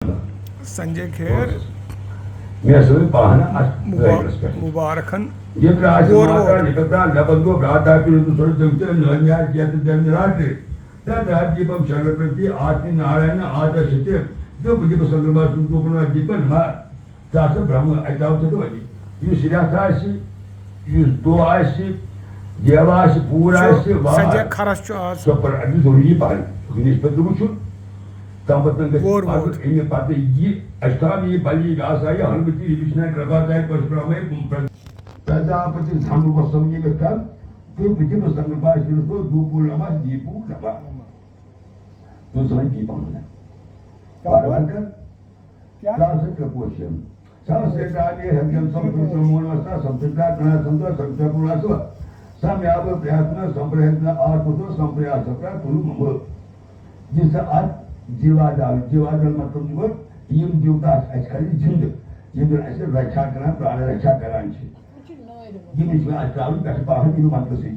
संजय खेर मुबारकन दीपम शरणप्रति आत्मी नारायण आदर्शते दीप संदर्भ दीपन ब्रह्म अदावती यह देवा पूरा संजय खरस सपर जरूरी पान वो पता यह अष्टामी बलि आसाय हनुमति विष्णु कृपाचार्य परशुराम प्रजापति धनुवसम ये तो विजय संगपाशिर को दूपू लमा दीपू लमा तो समय दीपम है पार्वती क्या से प्रपोशन सबसे कार्य हम संपूर्णवस्ता संपिता कणा संतो संपूर्णस्व समयाव प्रयत्न संप्रयत्न आत्मतो संप्रयास का तुम मम जिस आज जीवादल मतलब वो यम जीवता आजकल जिंद ऐसे रक्षा करना प्राण रक्षा करांची यम इसमें आजकल कैसे बाहर भी मात्र से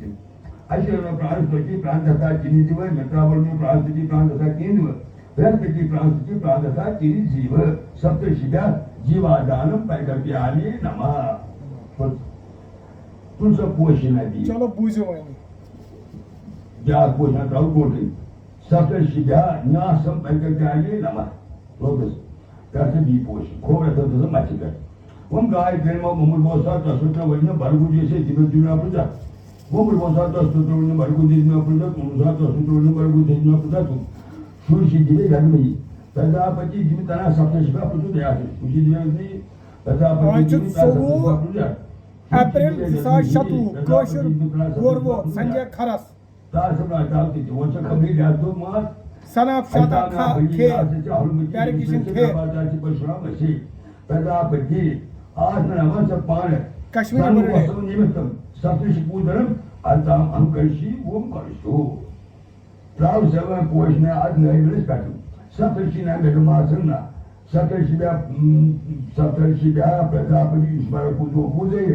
ऐसे प्राण सोची प्राण दशा जिनी जीव मित्रावल में प्राण सोची प्राण दशा केंद्र बृहस्पति प्राण सोची प्राण दशा जिनी जीव सप्त शिवा जीवादानम पैगव्यानि नमः तुम सब पोषण दी चलो पूछो या पोषण का बोल सप्त शिवा न्यासम पैगव्यानि नमः लोगस कैसे भी पोषण खोर तो मच गए हम गाय जन्म मुमुल बोसा दसुत्र वर्ण भरगु जैसे जीवन जीवना पूजा मुमुल बोसा दसुत्र वर्ण भरगु जीवना पूजा मुमुल दसुत्र वर्ण भरगु जीवना पूजा तुम सूर्य जीवे घर में प्रजापति जीवित तना सप्त शिवा पूजा दया से सूर्य जीवे नहीं प्रजापति जीवित तना सप्त शिवा पूजा अप्रैल शतु कोशर गोरवो संजय खरस तार सब राजावती वो से कभी जातो मार सनाप शाता खा खे प्यारे किशन खे परशुराम से प्रजापति आज नमः सब पान कश्मीर में निमित्तम सप्तऋषि पूजनम अर्थाम अंकर्षि ओम कर्षो प्राव सेवन पोषण आज नहीं मिल सकते सप्तऋषि नाम बेगमासना सप्तऋषि प्रजापति ईश्वर पूजो पूजे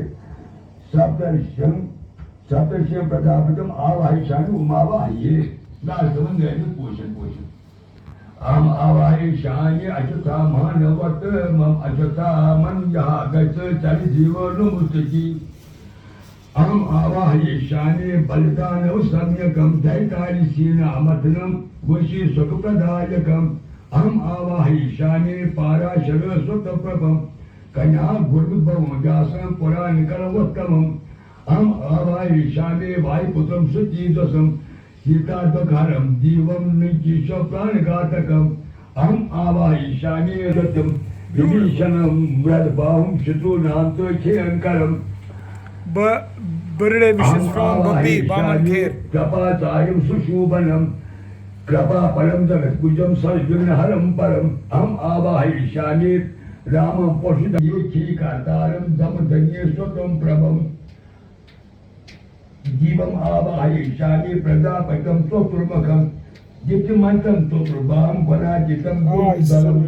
सप्तऋषि प्रजापतिम आवाहिशानि उमावाह्ये दासवन गए पोषण हम आवाहिशानि अचुता मानवत मम अचुता मन यहा गच चल जीवन मुक्ति हम आवाहिशानि बलिदानव सम्यकम दैतारि सीना अमथनम वशी सुखप्रदायकम हम आवाहिशानि पाराशर सुतप्रभम कन्या गुरुभवम व्यासम पुराणिकरवत्तमम हम आवाहिशानि वायुपुत्रम सुजीदसम सीताद्वकारम जीवम निकीश प्राणघातकम हम आवाहिशानि रतम विभीषणम ब्रदबाहुम शत्रुनांतो खेयंकरम birthday wishes from Bobby Baman Kher कृपाचार्यम सुशोभनम कृपा परम जगत पूजम सर्वविघ्न हरम परम हम आवाहिशानि रामम पोषित ये खीकारतारम दमदन्ये स्वतम प्रभम जीवम आवाहिशानि प्रजापतिम स्वतुर्मखम जितमंतम स्वतुर्भाम वनाजितम गुरुदलम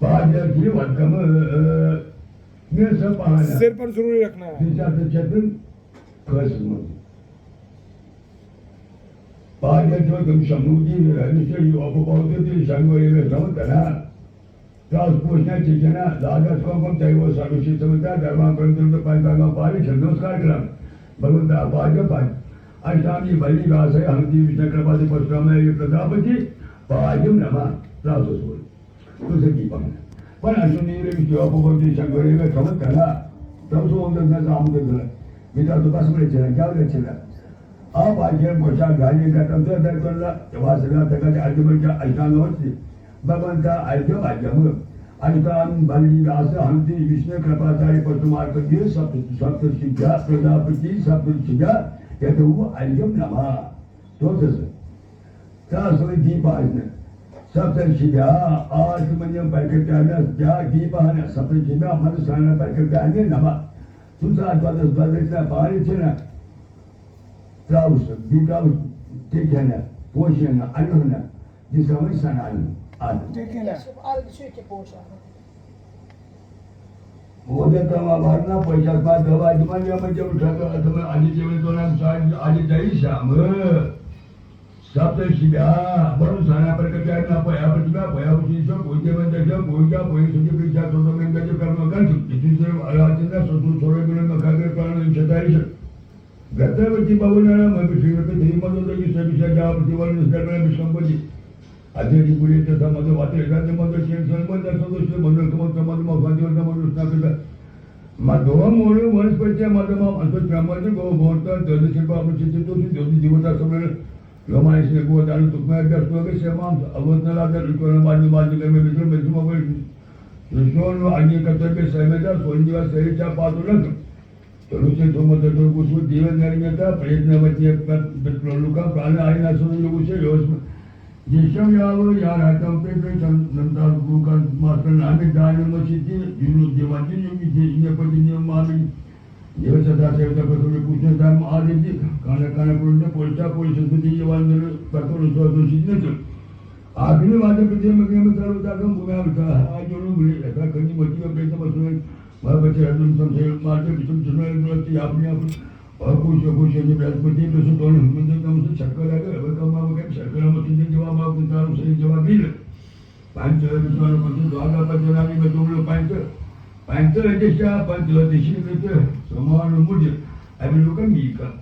पाद्य जीवकम ये सब पाना सिर पर जरूरी रखना है दिशा से चतुर कसम पाद्य जो तुम समूजी रहने यो अपबोधे थे संगोये में समतना राज पोषण चिजना लादस को कम चाहिए सर्वश्री समता धर्मा परंतु पंचांगा पारी नमस्कार करम भगवंता पाद्य पाद अष्टामी बलि वासय हनुमति विष्णु कृपाति परशुराम ये प्रजापति पाद्यम नमः राजसोल तो से की पाना पर अश्वनीरे विष्णु अपबोधे संगोये में समतना तब सो अंदर न काम कर मिटा तो बस में चला क्या कर चला आप आगे मोचा गाली का तंत्र दर करला वासना तक आजमन का अष्टांगवती भगवंता आज्ञा आज्ञम अष्टाम बलि व्यास हनुमति विष्णु कृपाचार्य परशुराम के सप्त शिक्षा प्रजापति सप्त शिक्षा यदि वो आज्ञम नमः तो तासवे दीपान सप्तर्षिभ्या आत्मन्यम परकर्त्याभ्या दीपान सप्तर्षिभ्या मनसाना परकर्त्यानि नमः तुमसा द्वादश द्वादश पारिचन त्राउस दीपावस तेजन पोषण अनुहन जिसमें सनान आदि वो देता वारना पैसा का दवा जमान या मैं जब उठा तो तुम्हें आज जीवन तो नाम आज जय Shyam Saptasya, baru sana perkerjaan apa ya berjuang, apa ya berjuang, puja menjaga, puja suci periksa, soto menjaga karma kan, itu saya alasannya soto sore bulan makadir karena cetai. Gata berci bangunan, mabisi berci mana lagi bisa jawab perciwalan sekarang bersampai. Ada di kulit sama tu water, ada mana siang selama dah soto siang mana teman-teman mafadil nama rusna kita. Madhava mulu once percaya madhava antar drama tu go bontar, jadi sebab berci tu jadi jiwata sebenarnya. Lama isne gua dalu tuk mai gas tu ke semam awat na lada ko na maju ke me bisu me semua boleh Krishna no agi kata ke sameda sonjiwa seri cha patu lag terus itu mata tu kusu diwan narinya ta prayatna mati betluka prana aina sunu lugu se yos jisham yalu yar hatam pe nantar bukan master nami dani masjid jinu diwaji yugi je padi mami Dia sedar saya tak betul punya dan ada di kana punya polis seperti yang dulu betul suatu sini tu. Akhirnya macam kerja macam terlalu tak kamu punya aja lu boleh tak kerja macam berita macam mana baca hadis sampai macam itu semua itu tiap apa aku ni berarti itu sudah mungkin kamu cakap lagi kamu makan cakap macam ni jawab aku tak saya jawab bila. Panjang itu soal macam tu agak panjang lagi betul panjang. Panjang aja siapa panjang di sini tu. Semua muda, abis lu kan mika.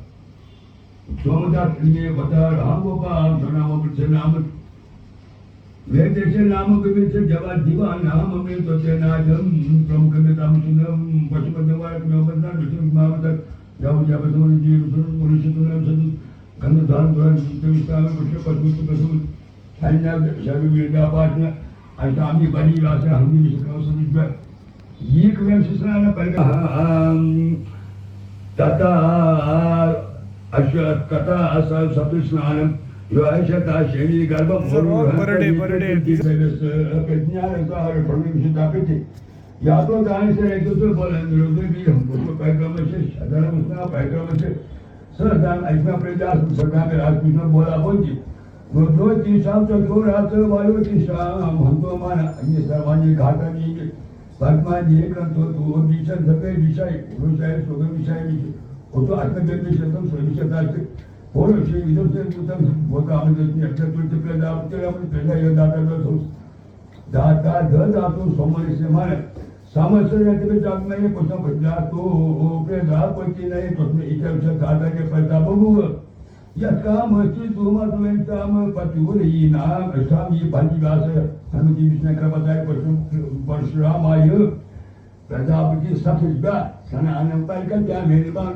Semua dah ini betul, hambo ka, nama bersenama. Wejese nama kebisa jawab diwan, nama itu senajam, from kebisa musim, pasal pendewa kena benar, betul mahu jauh betul di urus itu dalam satu, kerana dalam itu bisa betul betul. Hanya saya bila dapatnya, kami bagi rasa kami bisa kau sendiri. Ye kalian sesuatu apa? Tata asyat kata asal satu senalam. Yo asyat asyani garba mulu. Birthday. Kenyang itu hari perlu kita peti. Ya tu dah saya itu tu boleh dulu ni हमको पैसा में से साधारण उसना पैसा में से सरदार ऐसा प्रयास सरकार के राजपूत ने बोला बोली वो 2-3 साल तक हो रहा था वायु की शाम हम तो हमारा ये सामान्य घाटा नहीं है वर्तमान ये कर तो वो विषय सके विषय सोगे विषय वो तो आत्मज्ञान शब्दम स्वविषयता से और विषय इधर से उत्तम वो काम देती है अच्छा तो पहले आप चला अपने पहले ये दाता तो दाता धातु समझ से माने समझ से रहते हुए जाग में ये कुछ ना कुछ तो ऊपर दात कोई नहीं तो उसमें इधर से दाता के पैदा बबू या काम है तो मत में काम पतिवर ही नाम ऐसा ये भाजी गास है हमें जी विष्णु का बताया परशुराम आयु प्रजापति सबसे बड़ा सनातन पर का क्या मेहरबान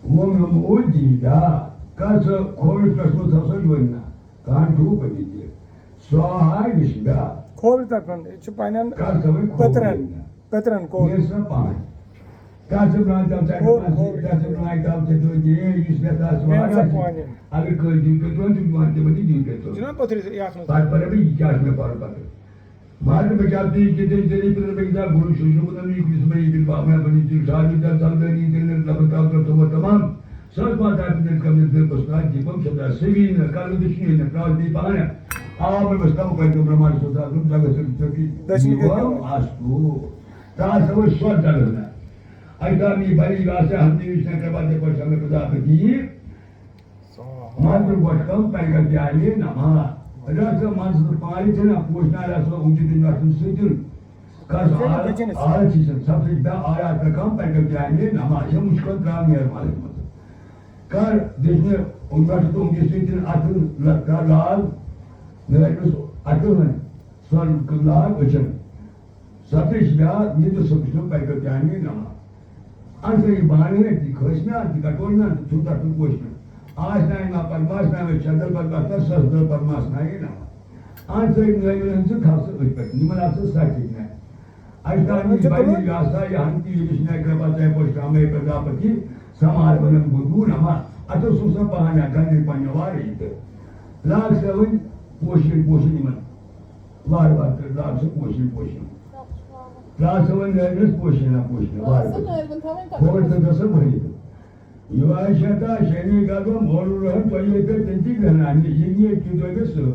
वो मोदी दा कास कोविड प्रश्न सबसे जोड़ना कान ठूप दीजिए स्वाहा विष्णु Covid takkan, cupanan कास सब Petran Covid. ये सब पाए कास ब्रांच कास ब्रांच तो ये विष्णु का स्वाहा अगर कोई दिन के तो मानते बनी दिन के तो Jangan patri yakin. पर भी इतिहास में पार पाते मार्ग बचाते कितने तेरी पर बेजा गुरु सुषुमन ने किस्मत ये बिल्वा में बनी थी शादी का चलते नहीं तेरे लबता तो तमाम सब बात आपने कभी से बसना जीवन सदा सेवी न काल दिशनी न प्राण दीपान आप में बसता हूं कहते ब्रह्मांड सोता तुम जगत से की जीवन आस्तु ता सब स्वर्ग डालना ऐसा मी बड़ी राशि हम विष्णु कृपा से पर समय प्रजापति मात्र वटकम पर कर जाए नमा रस मानस पाली थे ना पूछना रस ऊंची दिन रस सुजुल कस आल चीज सबसे बड़ा आया प्रकम पर कर जाए नमा ये मुश्किल काम है मालिक मत कर देश में उनका तो उनके दिन आतु लगा लाल मेरा तो आतु में स्वर्ग कलाल वचन सबसे बड़ा ये तो सब कुछ पर कर जाए नमा अंत ये बाणी है दिखोसना दिखटोलना छूटा तो कोसना आज नहीं ना परमात्मा में चंद्र परमात्मा सस्त्र परमात्मा ही ना आज से नहीं से खास उठपट निमन आपसे साक्षी है आज का नहीं भाई व्यासा यहाँ की विष्णु कृपा से पोषण में प्रजापति समार बनम गुरु नमा अतो सुसा पहाना गंगे पन्नवार इते लाख से वही पोषण निमन वार लाख से पोषण लाख से वही नर्स पोषण वार कोविड से दस भरी युवाशता शनि गागो मोरू रह तो ये तो चिंती करना नहीं ये क्यों तो सो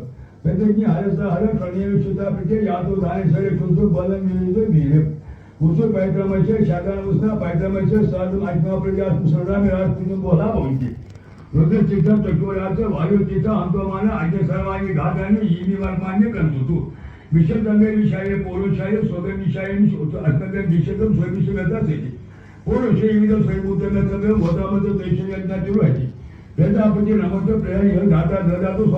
पहले कि हर कणीय सुता प्रति यादो दाने सरे तुझो बल मिले तो भी उसको पैत्रम से शादा उसना पैत्रम से साधु आत्मा प्रजात सुरा में रात तुझे बोला होगी रुद्रचित्त चटुराचं वायुचित्त अंतमान अन्य सर्वांनी घाताने इनिवार मान्य करतो विषदंगे विषय पोरुषाय स्वगं विषय अत्यंत विषदम स्वविषगता असेल पोरुष विविध स्वयंभूतन सगळं भोतामध्ये तैशयज्ञातील व्हायची त्याचा आपण नमस्ते प्रयास घाता धरातो